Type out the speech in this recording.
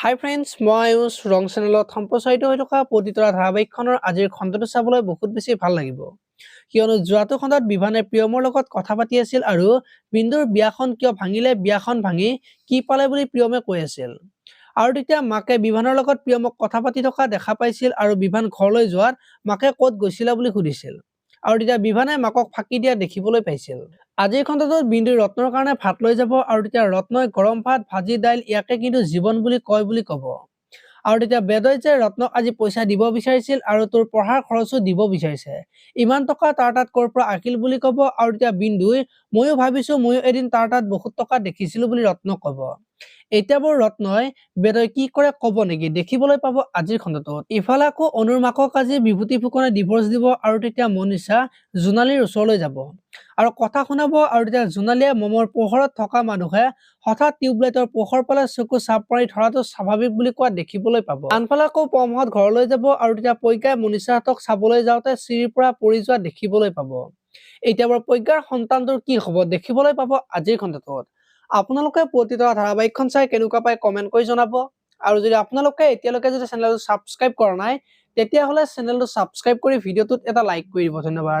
হাই friends, মই আয়ুষ ৰং চেনেলত সম্প্ৰচাৰিত হৈ থকা পতিতৰা ধাৰাবাহিকখনৰ আজিৰ খণ্ডটো চাবলৈ বহুত বেছি ভাল লাগিব। কিয়নো যোৱাটো খণ্ডত বিভানে প্ৰিয়মৰ লগত কথা পাতি আছিল আৰু বিন্দুৰ বিয়াখন কিয় ভাঙিলে, বিয়াখন ভাঙি কি পালে বুলি প্ৰিয়মে কৈ আছিল। আৰু তেতিয়া মাকে বিভানৰ লগত প্ৰিয়মক কথা পাতি থকা দেখা পাইছিল আৰু বিভান ঘৰলৈ যোৱাত মাকে ক'ত গৈছিলা বুলি সুধিছিল। আৰু তেতিয়া বিভানে মাকক ফাঁকি দিয়া দেখিবলৈ পাইছিল। আজিৰ খণ্ডটোত বিন্দুই ৰত্নৰ কাৰণে ভাত লৈ যাব আৰু তেতিয়া ৰত্নই গৰম ভাত, ভাজি দাইল ইয়াকে কিন্তু জীৱন বুলি কয় বুলি ক'ব। আৰু তেতিয়া বেদই যে ৰত্নক আজি পইচা দিব বিচাৰিছিল আৰু তোৰ পঢ়াৰ খৰচো দিব বিচাৰিছে, ইমান টকা তাৰ তাত ক'ৰ পৰা আহিল বুলি ক'ব। আৰু তেতিয়া বিন্দুই ময়ো ভাবিছো ময়ো এদিন তাৰ তাত বহুত টকা দেখিছিলো বুলি ৰত্নক ক'ব। এতিয়া বৰ ৰত্নই বেদই কি কৰে ক'ব নেকি, দেখিবলৈ পাব আজিৰ খণ্ডটোত। ইফালে আকৌ অনুৰ মাকক আজি বিভূতি ফুকনে ডিভোৰ্চ দিব আৰু তেতিয়া মনীষা জোনালীৰ ওচৰলৈ যাব আৰু কথা শুনাব। আৰু তেতিয়া জোনালীয়ে মমৰ পোহৰত থকা মানুহে হঠাৎ টিউবলাইটৰ পোহৰ পালে চকু চাপ মাৰি ধৰাটো স্বাভাৱিক বুলি কোৱা দেখিবলৈ পাব। আনফালে আকৌ পৰমহৎ ঘৰলৈ যাব আৰু তেতিয়া প্ৰজ্ঞাই মনীষাহঁতক চাবলৈ যাওঁতে চিৰিৰ পৰা পৰি যোৱা দেখিবলৈ পাব। এতিয়া বাৰু প্ৰজ্ঞাৰ সন্তানটোৰ কি হ'ব দেখিবলৈ পাব আজিৰ খণ্ডটোত। আপোনালোকে পতিতৰা ধাৰাবাহিকখন চাই কেনেকুৱা পায় কমেন্ট কৰি জনাব। আৰু যদি আপোনালোকে এতিয়ালৈকে যদি চেনেলটো ছাবস্ক্ৰাইব কৰা নাই তেতিয়াহ'লে চেনেলটো ছাবস্ক্ৰাইব কৰি ভিডিঅ'টোত এটা লাইক কৰি দিব। ধন্যবাদ।